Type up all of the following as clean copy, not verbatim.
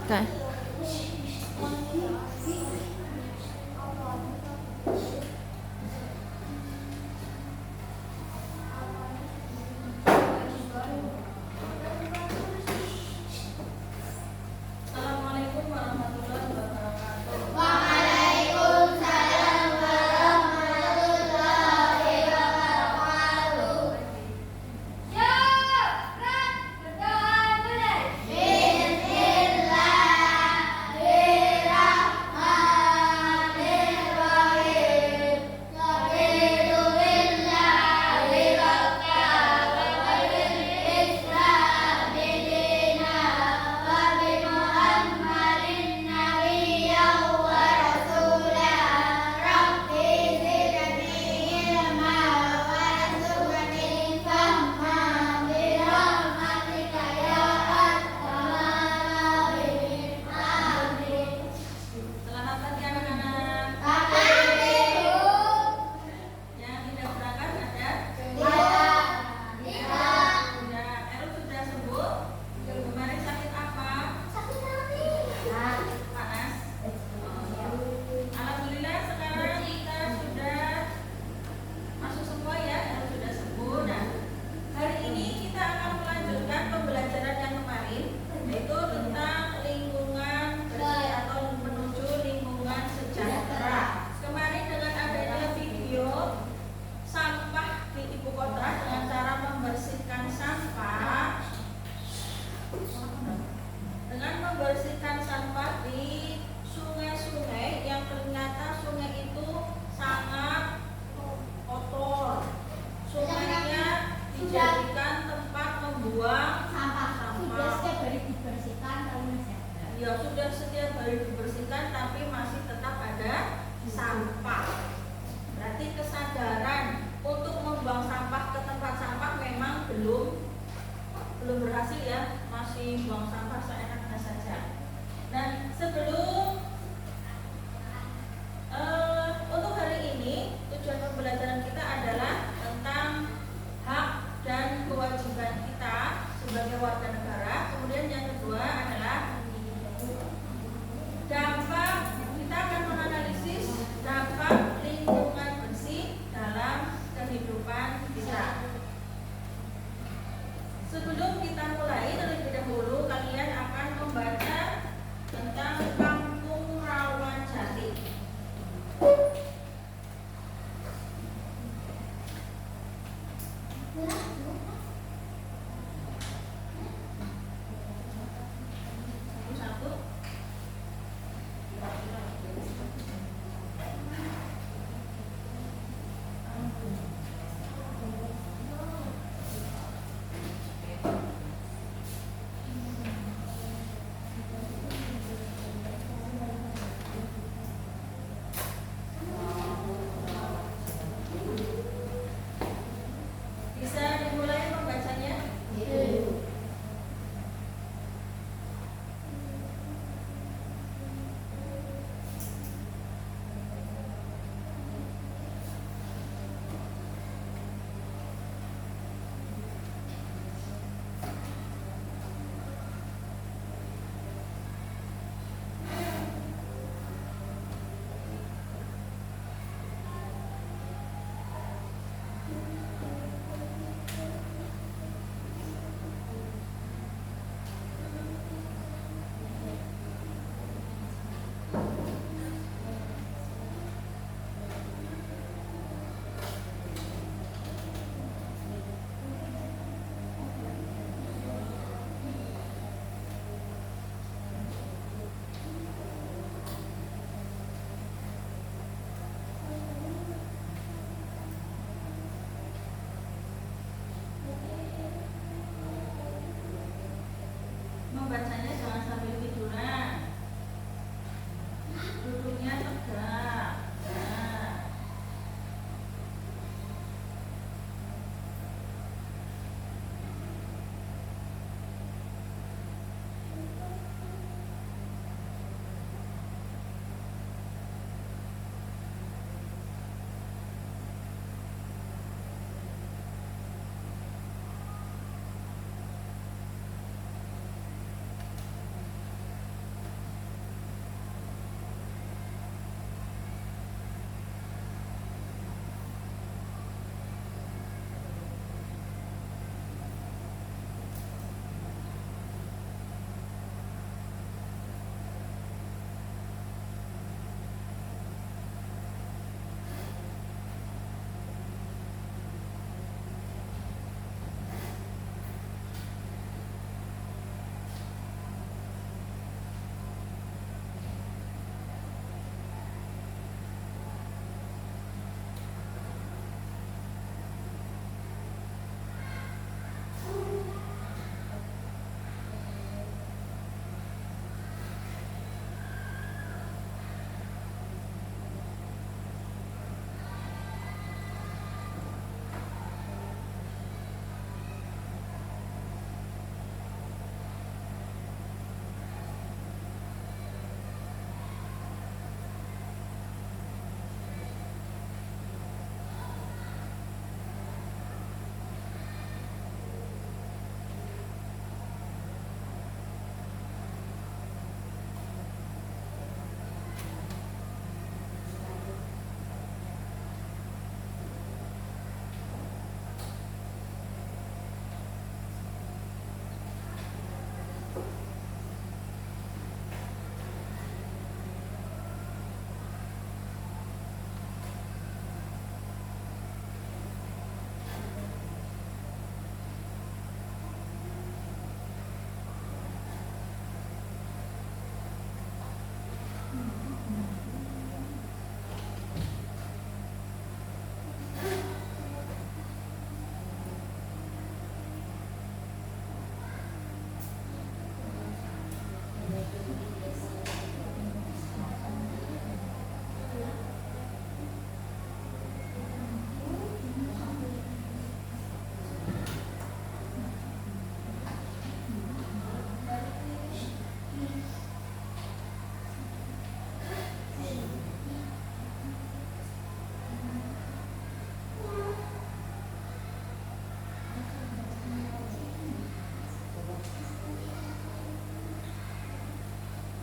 Oke. Assalamualaikum warahmatullahi wabarakatuh. Waalaikumsalam warahmatullahi wabarakatuh. Yuk, berdoa mulai. Bismillahirrahmanirrahim. Raditu billahi rabba wa bil islami dinan wa bi Muhammadin nabiyyan wa rasulan. Rabbi zidni ilma warzuqni fahma birahmatika ya arhamar rahimin. Amin. Selamat pagi anak-anak. Pagi, Bu. Yang tidak berangkat ada? Tidak. Sudah. Erul sudah sembuh? Kemarin sakit apa? Sakit hati. Panas? Alhamdulillah sekarang kita sudah masuk semua ya. Erul sudah sembuh. Nah, hari ini kita akan melanjutkan pembelajaran yang kemarin, yaitu tentang lingkungan bersih atau menuju lingkungan sejahtera. Kemarin dengan adanya video sampah di ibu kota dengan cara membersihkan sampah, di sungai-sungai yang ternyata sungai itu sangat kotor. Sungainya dijadikan tempat membuang Sampah sudah setiap hari dibersihkan kalau masih ada. ya sudah setiap hari dibersihkan tapi masih tetap ada sampah. Berarti kesadaran untuk membuang sampah ke tempat sampah memang belum berhasil ya, masih buang sampah seenaknya saja. Dan sebelum untuk hari ini tujuan pembelajaran kita adalah tentang hak dan kewajiban kita sebagai warga negara. Kemudian yang kedua adalah dampak, kita akan menganalisis dampak lingkungan bersih dalam kehidupan kita. Sebelum kita mulai, terlebih dahulu kalian akan membaca tentang Kampung Rawajati. Satu. Bisa dimulai membacanya? Membacanya jangan sambil tiduran. Duduknya tegak. Nah.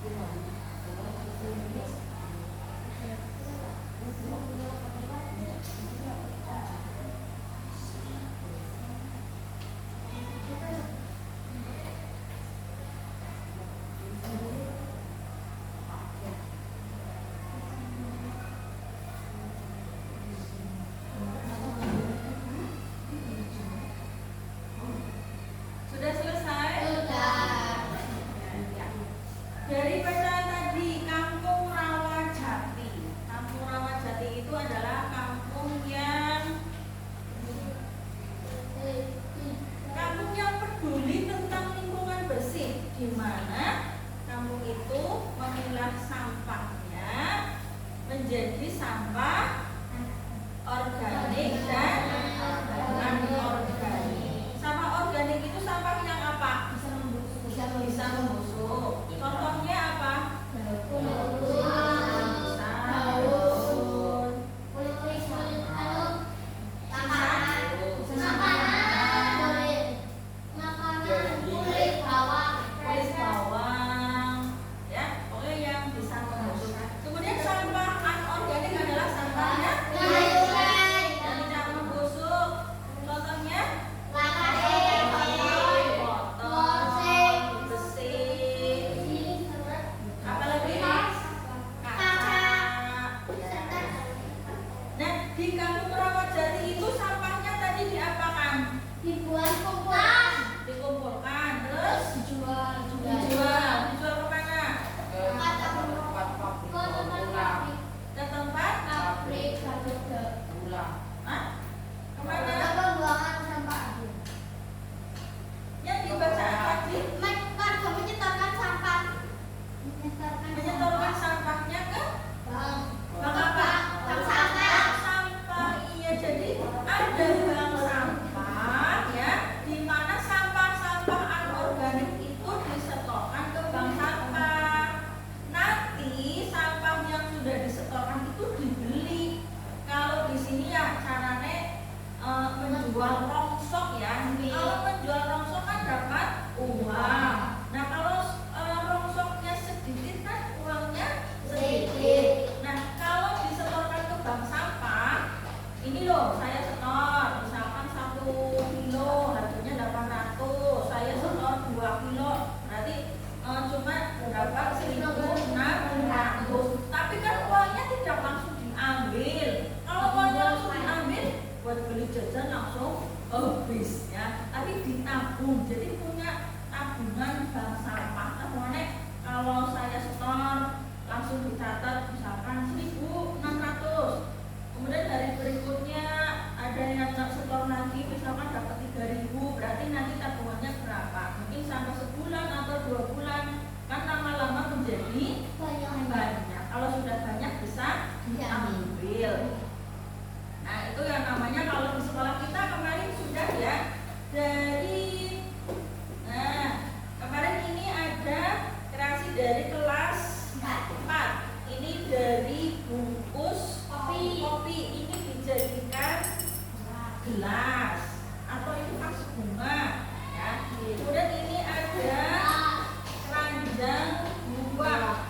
Sudah selesai? Sudah. Dari bacaan tadi, Kampung Rawajati. Kampung Rawajati itu adalah kampung yang peduli tentang lingkungan bersih, di mana kampung itu memilah sampahnya menjadi sampah organik dan anorganik. Sampah organik itu sampah yang apa? Bisa membusuk. Contohnya apa? Kulit bawang, ya, pokoknya yang bisa membusuk. Kemudian sampah anorganik adalah sampahnya yang tidak membusuk. Contohnya botol, besi, apalagi kaca. Nah, di Kampung Rawajati itu sampahnya tadi diapakan? Dikumpulkan, terus dijual kemana? Ke tempat? Hah? Kemana? Yang dibacaan tadi menyetorkan sampahnya ke bank apa? Sampah. Iya, jadi ada bank sampah ya, di mana sampah-sampah anorganik itu disetorkan ke bank sampah. Nanti sampah yang sudah disetorkan itu dibeli. Kalau di sini ya caranya menjual rongsok ya. Kalau menjual rongsok kan dapat uang. Nah, kalau rongsoknya sedikit kan uangnya sedikit. Nah, kalau disetorkan ke bank sampah, ini loh saya setor misalkan 1 kilo harganya 800, saya setor 2 kilo berarti cuma dapat 1.600. Tapi kan uangnya tidak langsung diambil. Kalau uangnya langsung diambil, buat beli jajan langsung habis ya. Tapi ditabung, jadi punya tabungan bank sampah. Tabungannya kalau saya setor langsung dicatat misalkan 1.600. Kemudian hari berikutnya ada yang setor lagi misalkan dapat 3.000, berarti nanti tabungannya berapa? Mungkin sampai sebulan atau 2 bulan, kan lama-lama menjadi banyak. Kalau sudah banyak bisa diambil. Nah, itu yang namanya kalau di sekolah kita kemarin sudah ya kemarin ini ada kreasi dari kelas 4. Ini dari bungkus kopi ini dijadikan gelas atau ini vas bunga ya. Kemudian ini ada keranjang buah.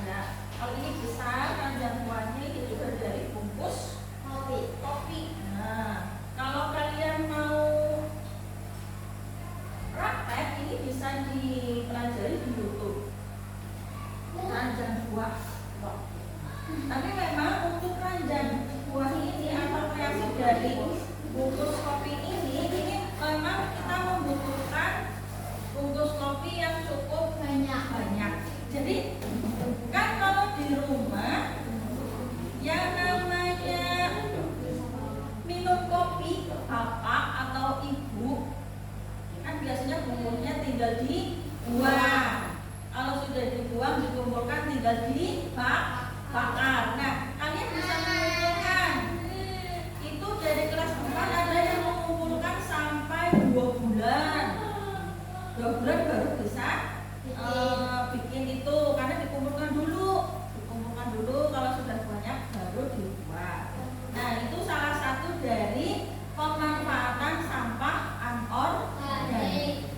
Nah, kalau ini besar keranjang buahnya ini juga dari bungkus kopi. Nah, kalau kalian mau praktek ini bisa dipelajari di YouTube. Keranjang buah. Tapi memang untuk keranjang buah ini atau kreasi dari bungkus kopi ini memang kita membutuhkan bungkus kopi yang cukup banyak. Jadi kan kalau di rumah yang namanya minum kopi bapak atau ibu kan biasanya bungkusnya tinggal dibuang. Kalau sudah dibuang dikumpulkan tinggal dibakar. Nah, kalian bisa mengumpulkan. Itu dari kelas 4 ada yang mengumpulkan sampai 2 bulan. 2 bulan baru bisa bikin itu karena dikumpulkan dulu. Kalau sudah banyak baru dibuang. Nah, itu salah satu dari pemanfaatan sampah anorganik.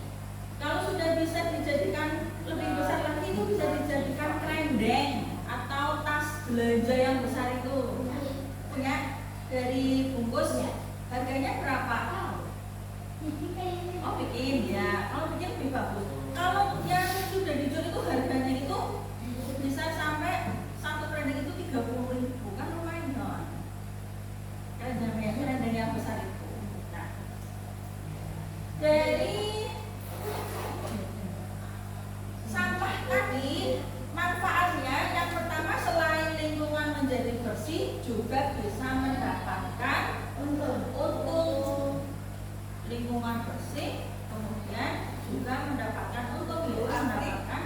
Kalau sudah bisa dijadikan lebih besar lagi, itu bisa dijadikan harganya berapa? Oh bikin ya, kalau bikin lebih bagus. Kalau yang sudah dijual itu harganya itu bisa sampai satu keranjang itu 30.000, kan lumayan dong. Keranjang yang besar itu. Nah, dari sampah tadi manfaatnya yang pertama selain lingkungan menjadi bersih juga bisa mendapatkan untung lingkungan bersih, kemudian juga mendapatkan untung juga mendapatkan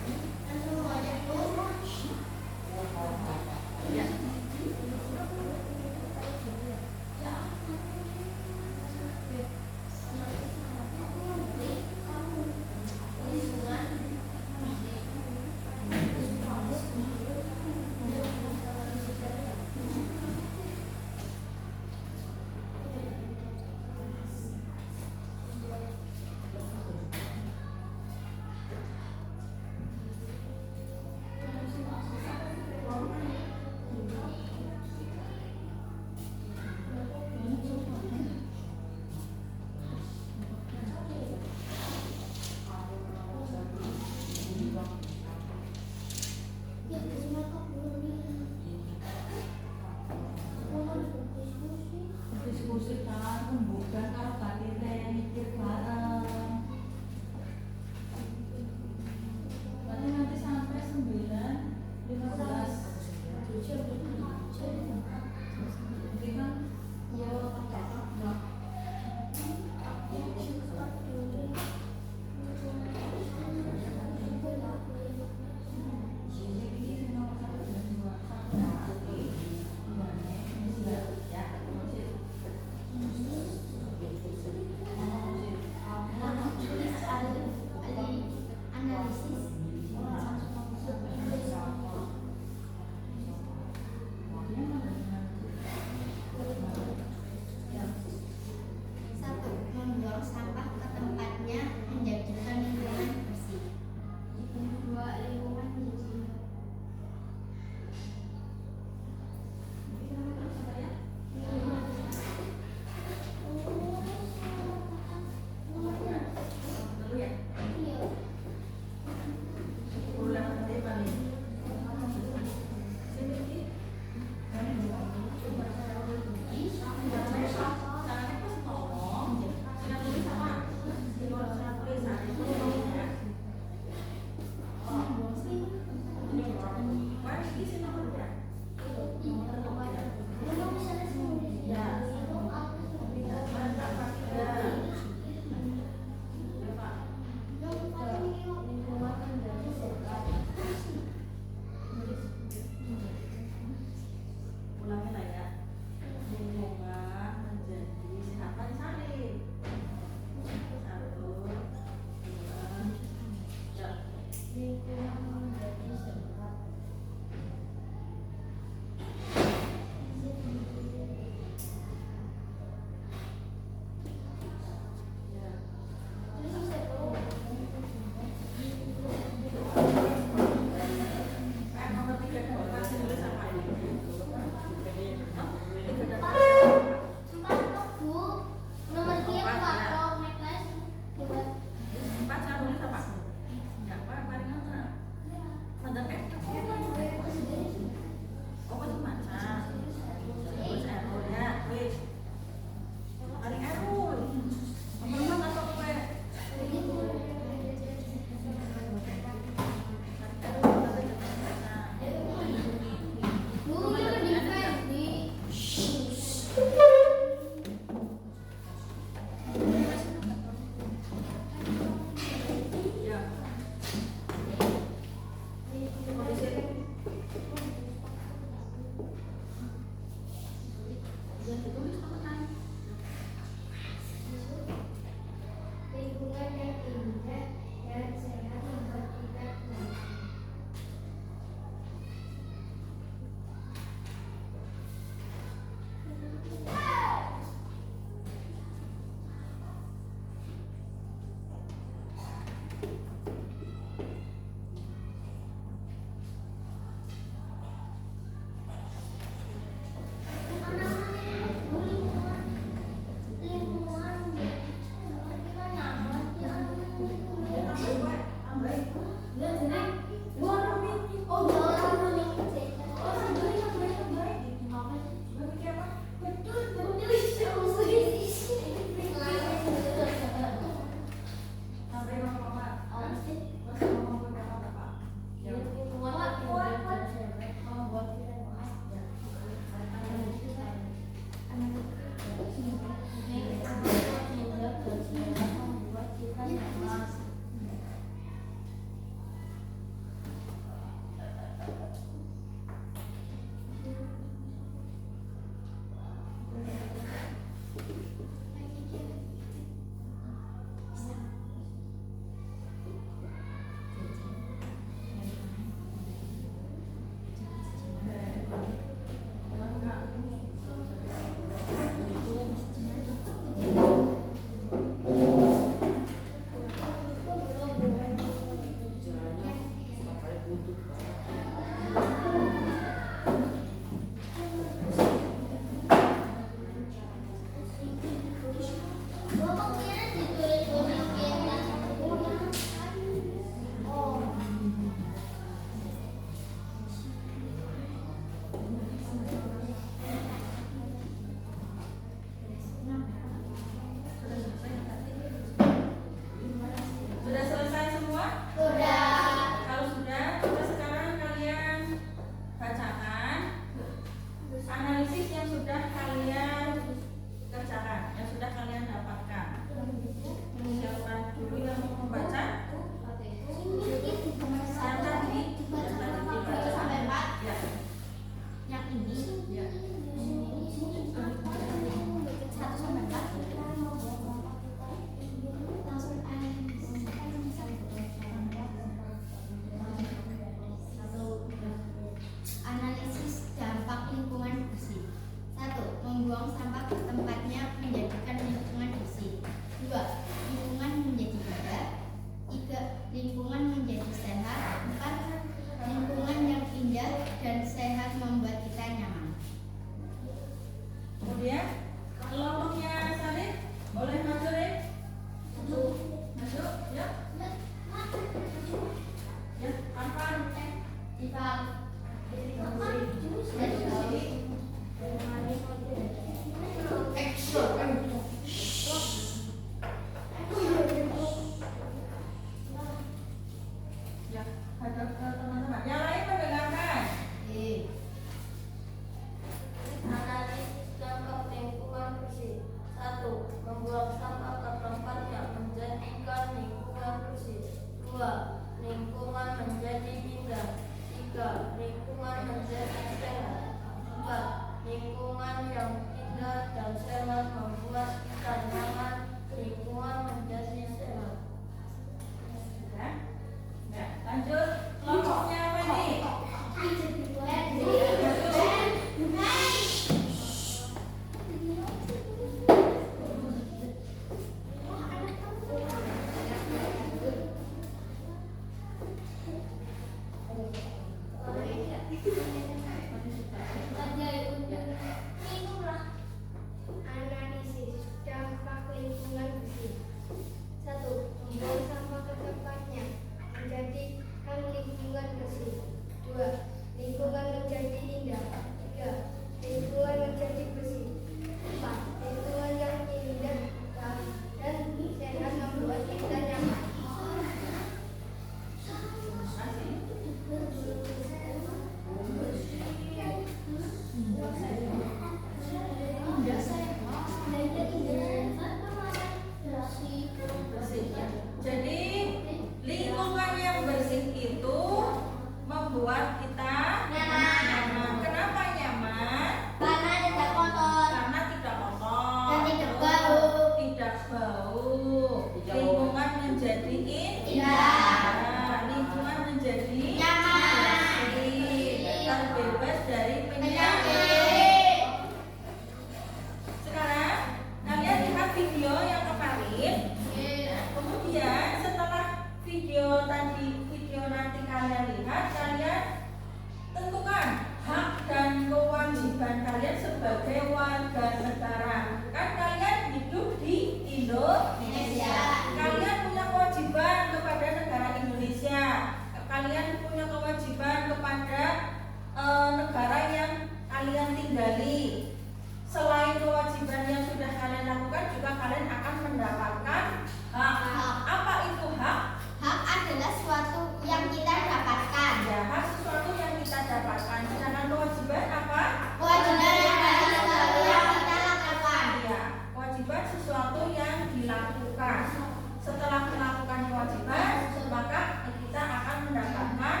sesuatu yang dilakukan. Setelah melakukan kewajiban, maka kita akan mendapatkan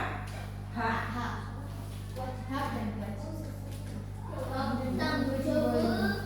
hak. hak dan kewajiban. Tanggung jawab.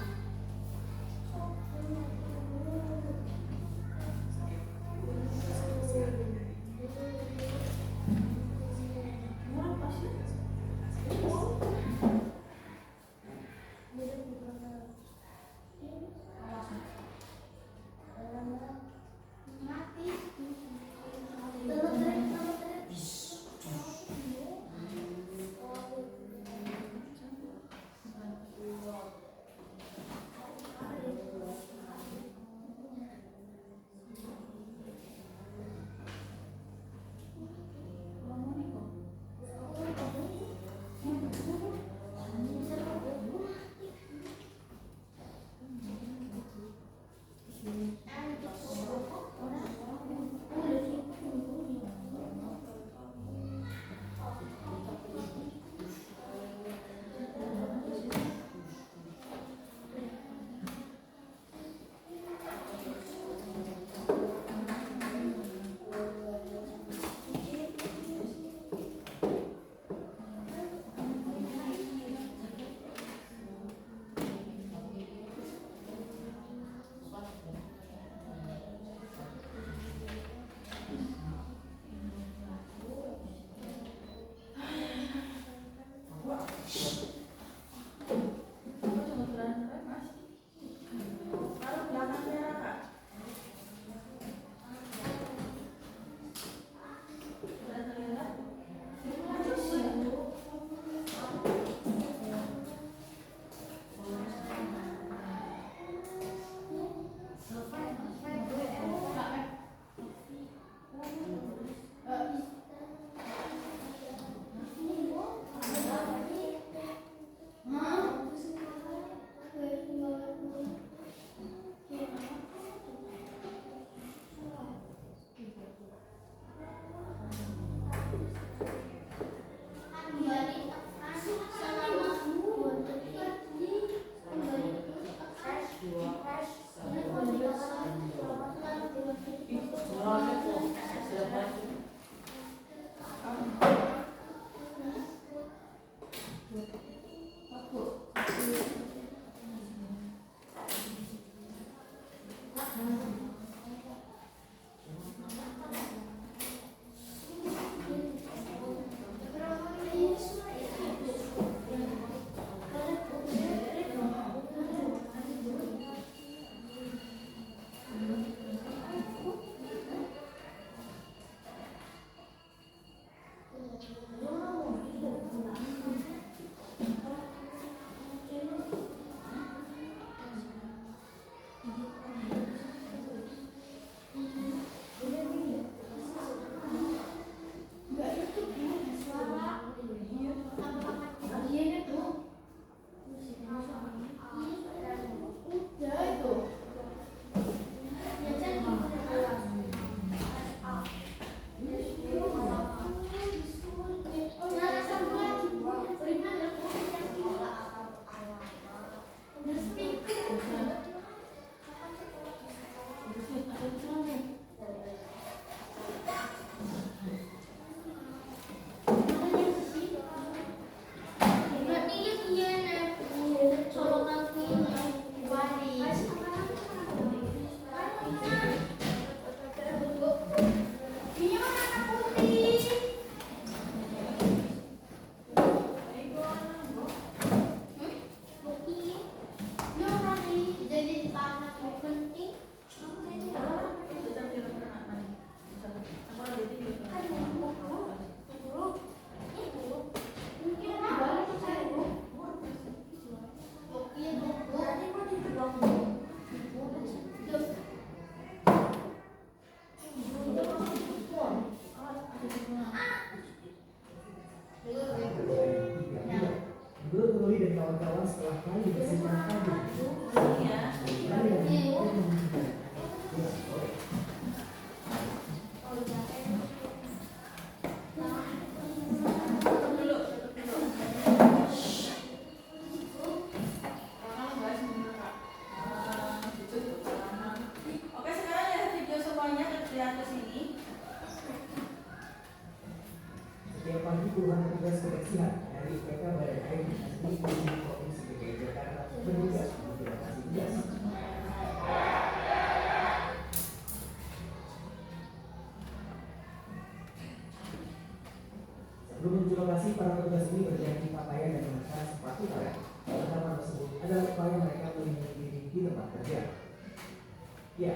petugas kebersihan dari IPK Badan Air Dinas Lingkungan Provinsi DKI Jakarta bertugas di lokasi bias. Sebelum menuju lokasi, para petugas ini berganti pakaian dan mengenakan sepatu karet. Perlengkapan tersebut adalah upaya mereka melindungi diri di tempat kerja. Ya,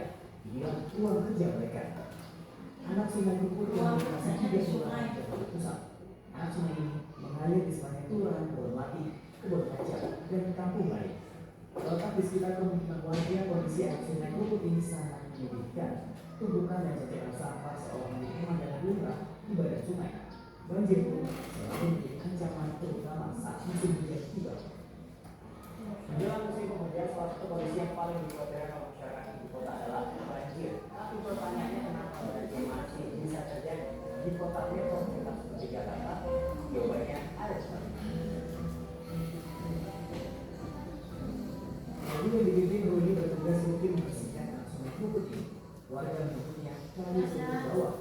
inilah ruang kerja mereka. Anak sungai Krukut yang berlokasi di Sungai Jakarta Pusat. Anak sungai ini mengalir di sepanjang kelurahan Kebonmati, Kebon Kaca, dan kampung lain. Terletak di sekitar permukiman warga, kondisi anak sungai Krukut ini sangat menyedihkan. Tumpukan dan ceceran sampah seolah menjadi pemandangan lumrah di badan sungai. Banjir pun selalu menjadi ancaman, terutama saat musim hujan tiba. Menjelang musim penghujan, salah satu kondisi yang paling dikhawatirkan oleh masyarakat ibu kota adalah banjir. Tapi pertanyaannya, kenapa banjir masih bisa terjadi di kota metropolitan seperti Jakarta? Jawabannya ada seperti ini. Lalu yang dipimpin Rudi bertugas rutin membersihkan anak sungai Krukut ini. Warga menyebutnya kali sungai bawah.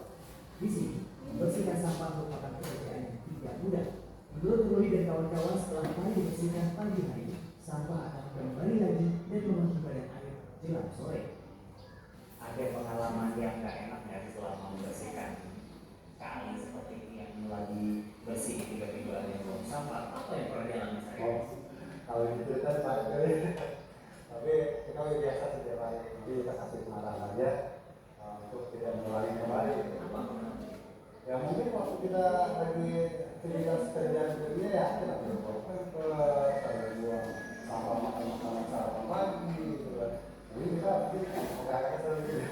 Di sini, membersihkan sampah merupakan pekerjaan yang tidak mudah. Menurut Rudi dan kawan-kawan, setelah kali dibersihkan pagi hari, sampah akan kembali lagi dan memenuhi badan air jelang sore. Ada pengalaman yang gak enak ya selama membersihkan kali seperti ini yang lagi bersih tiba-tiba ada yang buang sampah? Apa yang pernah dialami saya? Oh, kalau gitu kan tapi kita biasa setiap hari, jadi kita kasih pengarahan aja untuk tidak mengulangi kembali. Ya mungkin waktu kita lagi aktivitas kerjaan dunia ya kita berbuat sambil buang sampah makan sarapan pagi gitu kan. Jadi kita nggak kesel gitu.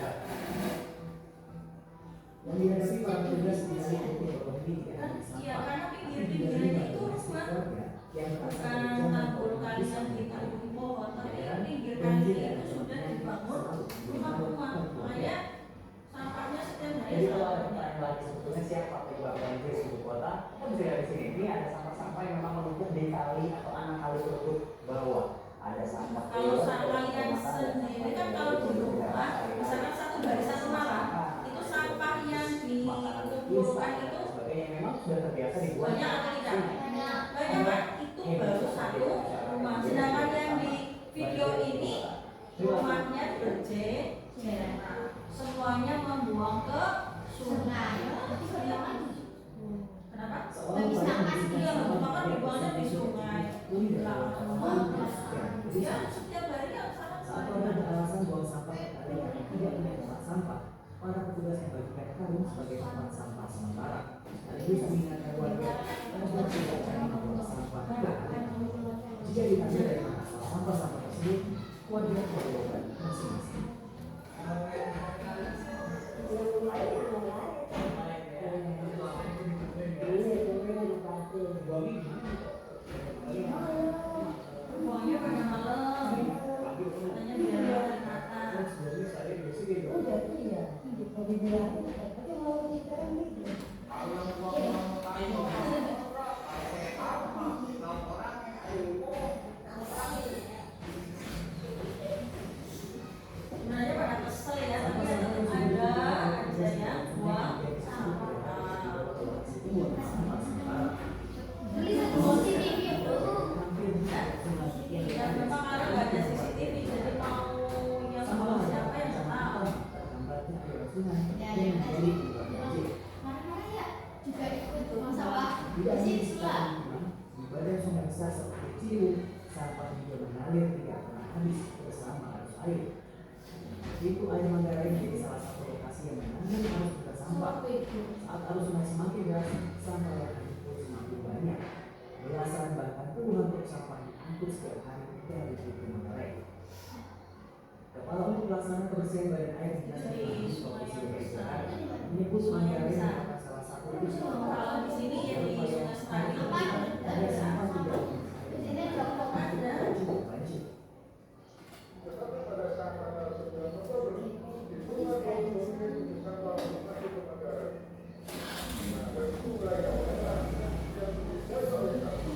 Yang dihadapi para petugas di dalam ekonomi tidak hanya Iya, sampah, karena tapi pinggir-pinggirnya itu juga warga yang merasa bukan terjangkau tanggul oleh kali yang kondisi ditanggul pohon, tapi Ya, pinggir banjir kali dan itu sudah kebakaran dibangun selalu rumah-rumah. menyebabkan Makanya sampahnya setiap hari Jadi kalau ada selalu pertanyaan lagi sebetulnya siapa penyebab banjir di ibu kota? Kita bisa lihat di sini. Ini ada sampah-sampah yang memang menumpuk di kali atau anak kali Krukut bawah. Ada sampah. kalau kalian sendiri kan kalau di rumah misalkan satu barisan rumah lah, itu sampah yang dikumpulkan itu sebagainya memang sudah terbiasa dibuang. banyak atau tidak? Banyak kan? Itu baru satu rumah. Sedangkan yang di video ini rumahnya berjejer, semuanya membuang ke sungai. Kenapa? Bagi sampah Iya, maka dibuangnya di sungai. Belakang rumah. Ya, setiap hari ya Saat sangat warga beralasan buang sampah ke kali yang tidak punya tempat sampah, para petugas membagikan karung sebagai tempat sampah sementara. Sekaligus mengingatkan warga agar tidak berani membuang sampah ke kali. Jika ditanya dari mana asal sampah-sampah tersebut, warga menjawab masing-masing. buangnya pada malam. Katanya biar kelihatan. Sebenarnya pada kesel ya, tapi ya tetap ada aja yang buang sampah. Ya memang karena nggak ada CCTV, jadi mau yang buang siapa yang nggak tahu. Mana-mana ya juga ikut masalah bersih pula. Di badan sungai besar seperti Ciliwung, sampah juga mengalir tidak pernah habis bersama arus air. Itu air Manggarai menjadi salah satu lokasi yang menangani arus besar sampah. Saat arus sungai semakin deras, sampah yang diangkut semakin banyak. Belasan bahkan puluhan truk sampah diangkut setiap hari dari Pintu Manggarai. Kepala Unit Pelaksana Kebersihan Badan Air Dinas Lingkungan Provinsi DKI Jakarta menyebut Manggarai merupakan salah satu Kalau di sini ya di Sungai Serabi ada sampah tidak Di sini ada. cukup banjir. Tetapi pada saat tanggal 9 Oktober di Sungai Krukut diputuskan bahwa masih ke Manggarai. Nah, dari itu wilayah yang dijaga oleh kami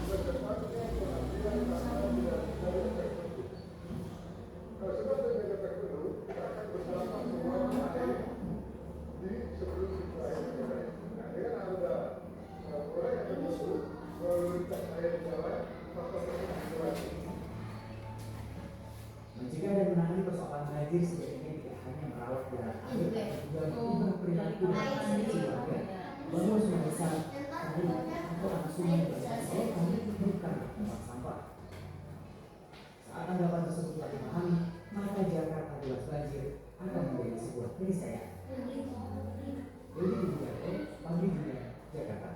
secepatnya pengambilan sampah tidak dari efek. Nah, sebab dari efek dulu, kita akan bersama semua ada di sebelum wilayah Manggarai. Nah, dengan ada banjir sebenarnya tidak hanya merawat daerah air, tapi juga mengubah perilaku dan konsumsi warga. Bangun sungai besar, kali atau anak sungai banyak saya kami bukan tempat sampah. Saat anggapan tersebut telah dipahami, maka Jakarta bebas banjir akan menjadi sebuah keniscayaan. Jadi Widianto, Pagi Dunia, Jakarta.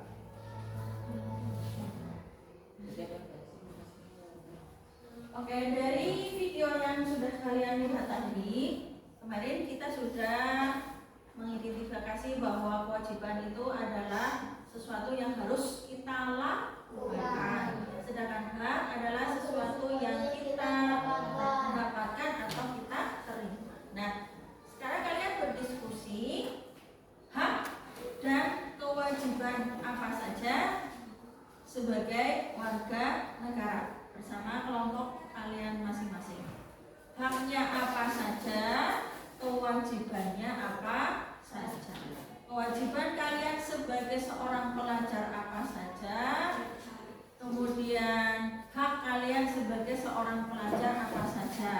Oke, dari video yang sudah kalian lihat tadi, kemarin kita sudah mengidentifikasi bahwa kewajiban itu adalah sesuatu yang harus kita lakukan, sedangkan hak adalah sesuatu yang kita dapatkan atau kita terima. Nah, sekarang kalian berdiskusi hak dan kewajiban apa saja sebagai warga negara bersama kelompok kalian masing-masing. Haknya apa saja, kewajibannya apa saja. Kewajiban kalian sebagai seorang pelajar apa saja, kemudian hak kalian sebagai seorang pelajar apa saja,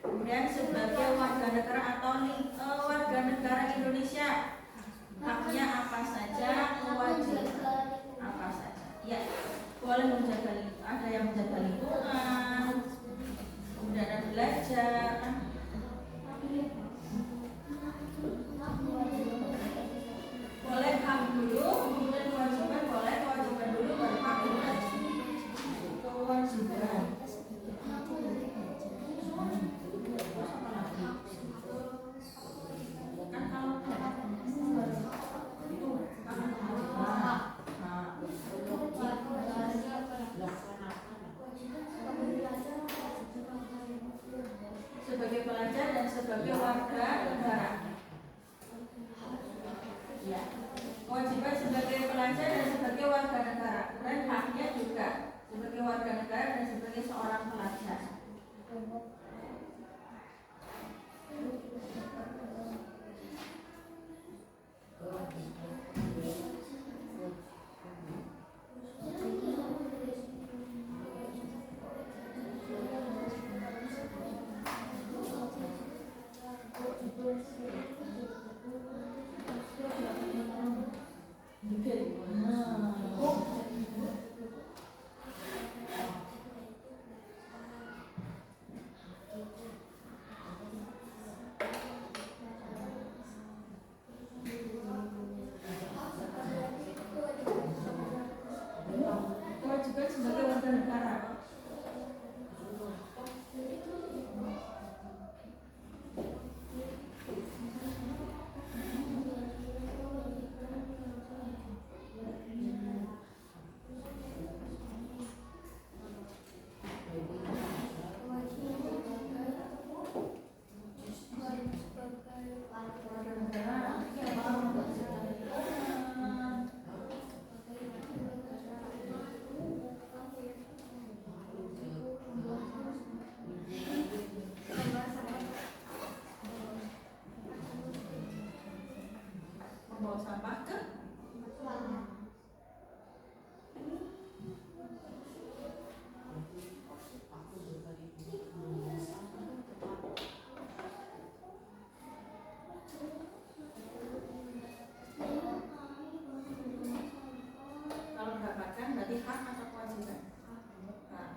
kemudian sebagai warga negara atau warga negara Indonesia, haknya apa saja, kewajiban apa saja. Ya, boleh menjaga lingkungan, ada yang menjaga lingkungan, kemudian ada belajar. Boleh hak dulu, kemudian kewajiban, boleh kewajiban dulu baru hak dulu. Kewajiban. Kan kalau itu sebagai pelajar dan sebagai warga negara. Ya. Kewajiban sebagai pelajar dan sebagai warga negara, dan haknya juga sebagai warga negara dan sebagai seorang pelajar. Kewajiban sebagai warga negara. Membawa sampah ke kalau mendapatkan berarti hak atau kewajiban? Hak.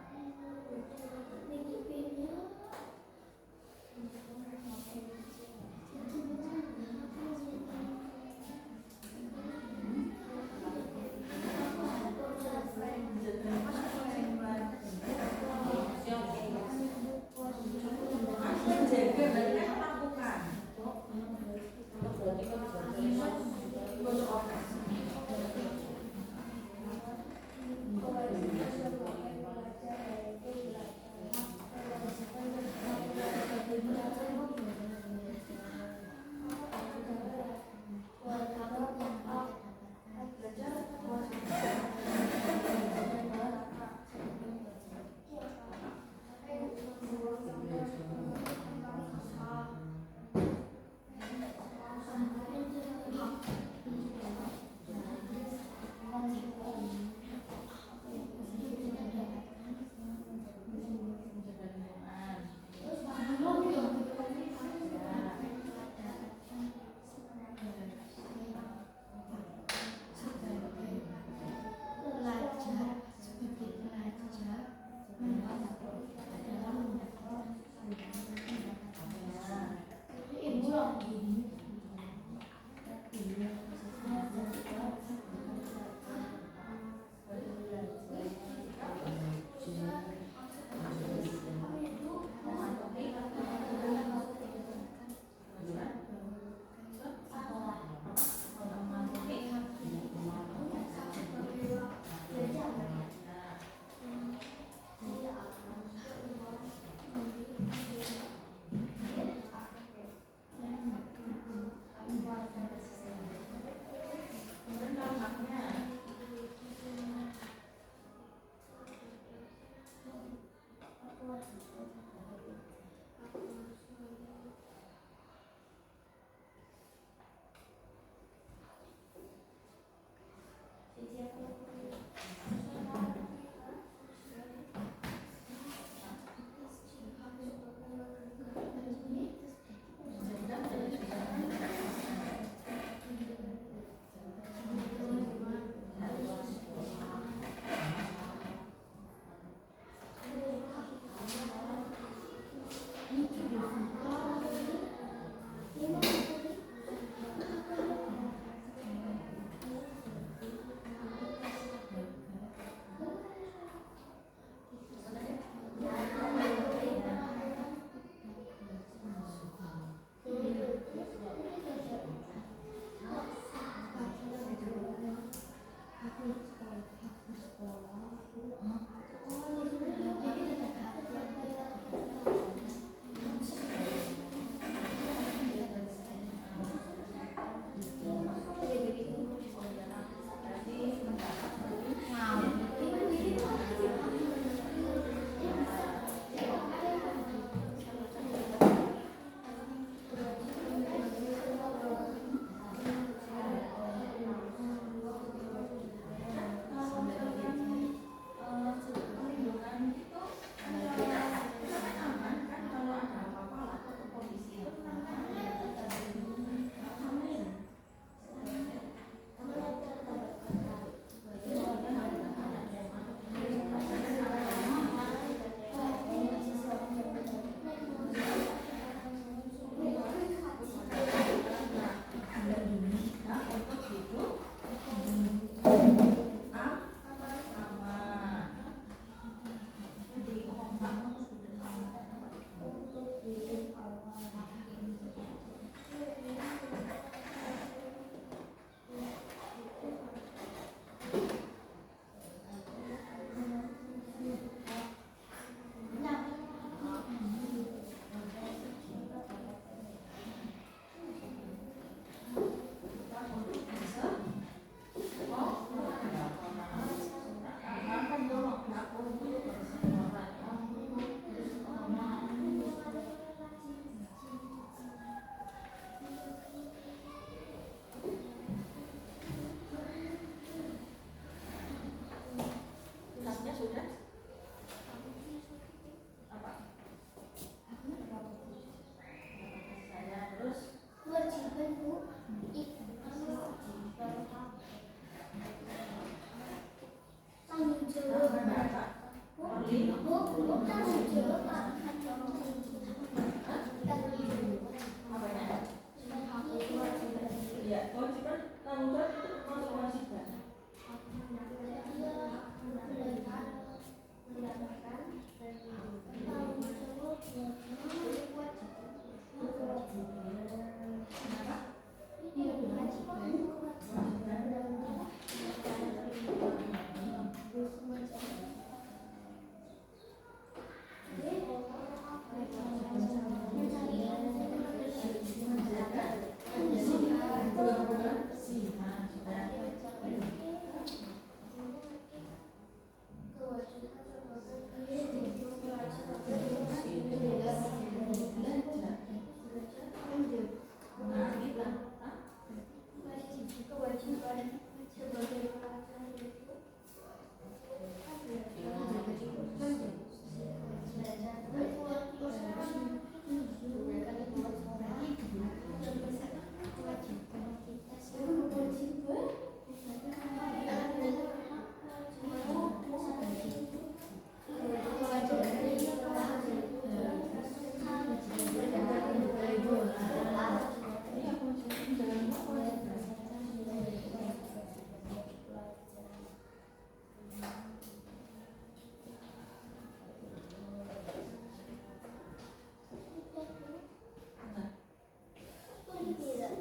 Ya, kewajiban tanggung jawab itu termasuk kewajiban.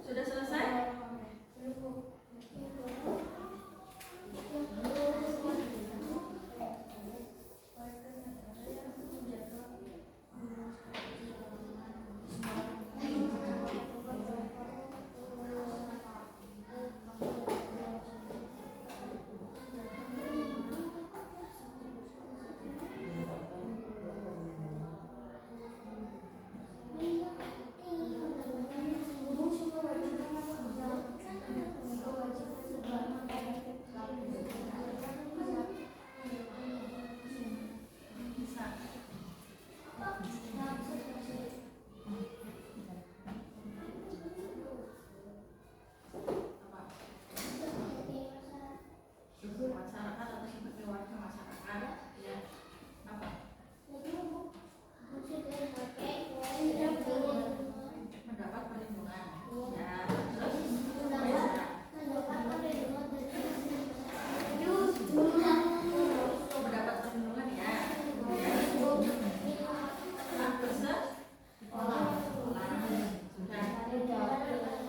Sudah selesai? Masyarakat atau sebagai warga masyarakat, ya apa? Mendapat perlindungan. Ya, terus mendapat perlindungan ya.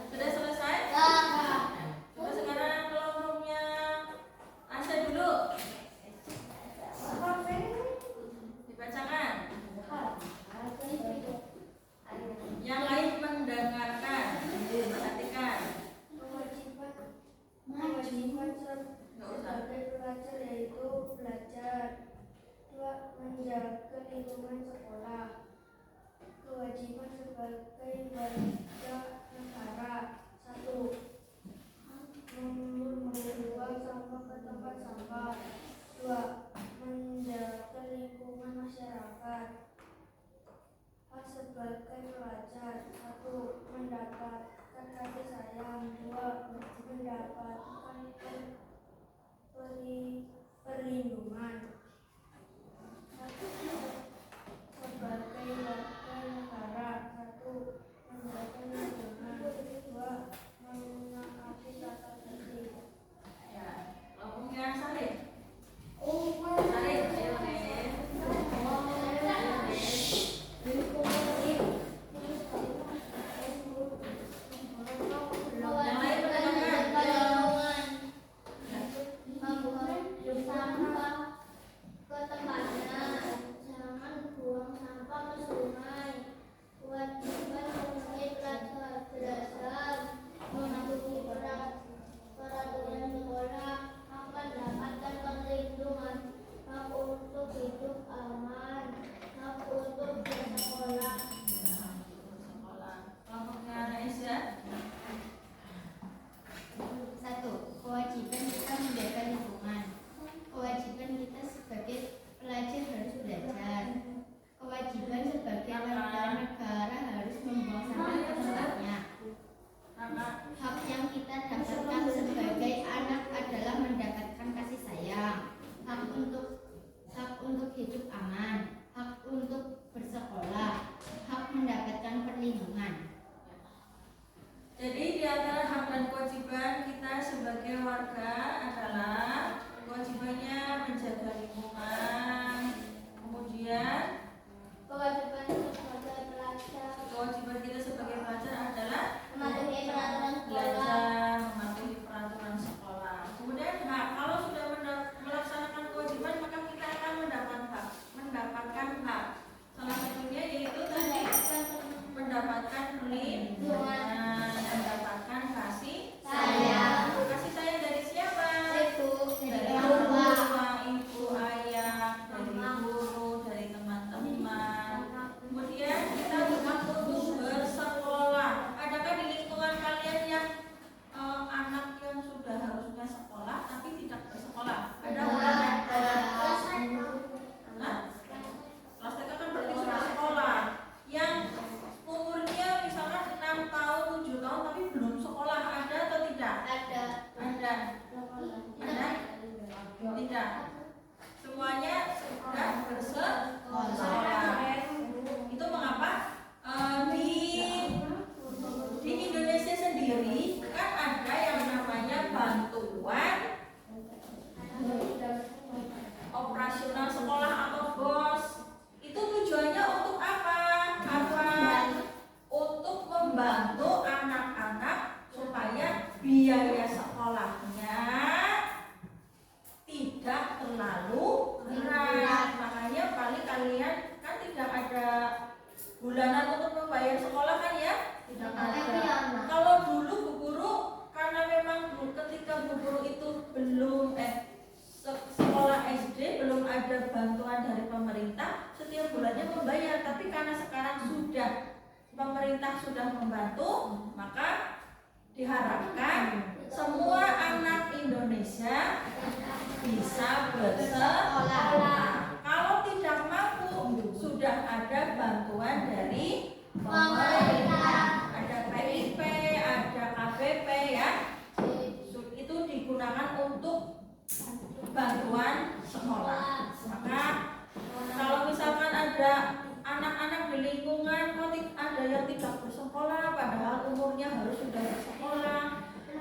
Sudah selesai? Coba sekarang kelompoknya Asa dulu. Dibacakan. Yang lain mendengarkan. Perhatikan. Kewajiban Nggak usah. sebagai pelajar yaitu belajar. 2. Menjaga lingkungan sekolah. Kewajiban sebagai warga negara. 1. Membuang sampah ke tempat sampah. 2. Menjaga lingkungan masyarakat. Hak sebagai pelajar. 1. Mendapatkan kasih sayang. 2. Mendapatkan perlindungan. Sebagai warga negara. 1. Menjaga lingkungan. 2. Menaati tata tertib. Ya, kelompoknya Saleh. Saleh, ayo Nen. Yang lain mendengarkan. warga adalah kewajibannya menjaga lingkungan. Kemudian Kewajiban sebagai pelajar kewajiban kita sebagai pelajar adalah mematuhi peraturan sekolah. belajar, mematuhi peraturan sekolah. Kemudian hak, kalau sudah melaksanakan kewajiban maka kita akan mendapatkan hak. Salah satunya yaitu tadi mendapatkan perlindungan, mendapatkan kasih sayang. Kasih sayang dari siapa? Dari orang tua, ibu, ayah, dari guru, dari teman-teman. Kemudian kita berhak untuk bersekolah. Adakah di lingkungan kalian yang anak yang sudah harusnya sekolah tapi tidak bersekolah? Ada bukan? Nah, kelas TK kan berarti sudah sekolah. Yang umurnya misalkan 6 tahun, 7 tahun tapi belum sekolah, ada atau tidak? Ada. Ada. Ada? Tidak. Semuanya sudah bersekolah. Itu mengapa? Di Indonesia sendiri kan ada yang namanya bantuan operasional sekolah atau BOS. Itu tujuannya untuk apa? Untuk membantu anak-anak supaya biaya sekolahnya tidak terlalu berat. Makanya paling kalian kan tidak ada bulanan untuk membayar sekolah kan ya? Tidak ada. Kalau dulu Bu Guru, karena memang ketika Bu Guru itu belum sekolah SD belum ada bantuan dari pemerintah, setiap bulannya membayar. Tapi karena sekarang sudah pemerintah sudah membantu, maka diharapkan semua anak Indonesia bisa bersekolah. Kalau tidak mampu, sudah ada bantuan dari pemerintah. Ada PIP, ada KBP ya. Itu digunakan untuk bantuan sekolah. Maka kalau misalkan ada anak-anak di lingkungan kok ada yang tidak bersekolah padahal umurnya harus sudah bersekolah,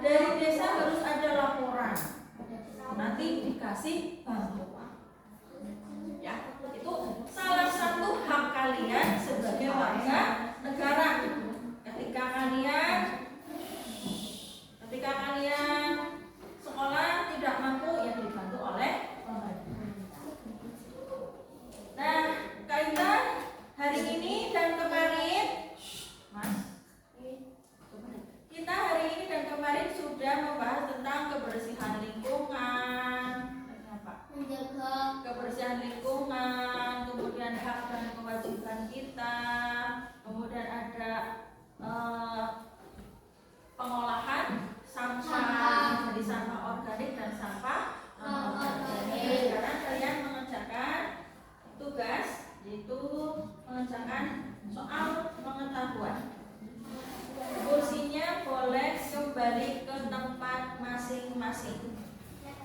dari desa harus ada laporan, nanti dikasih bantuan. Ya, itu salah satu hak kalian sebagai warga negara. Ketika kalian sekolah tidak mampu, ya dibantu oleh pemerintah. Nah, kaitan hari ini dan kemarin, kita hari ini dan kemarin sudah membahas tentang kebersihan lingkungan, kebersihan lingkungan, kemudian hak dan kewajiban kita, kemudian ada pengolahan sampah menjadi sampah organik dan sampah non-organik. Sekarang kalian mengerjakan tugas, yaitu mengerjakan soal pengetahuan. Kursinya boleh kembali ke tempat masing-masing. Ya.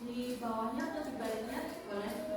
Di bawahnya atau di baliknya boleh.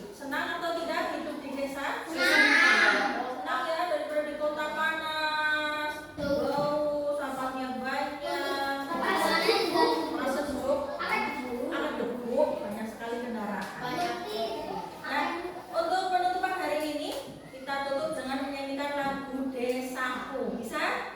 Senang atau tidak hidup di desa? Senang. Senang ya, daripada di kota panas, bau, sampahnya banyak, merasa buruk, akan debu, banyak sekali kendaraan. Nah, untuk penutupan hari ini kita tutup dengan menyanyikan lagu Desaku. Bisa?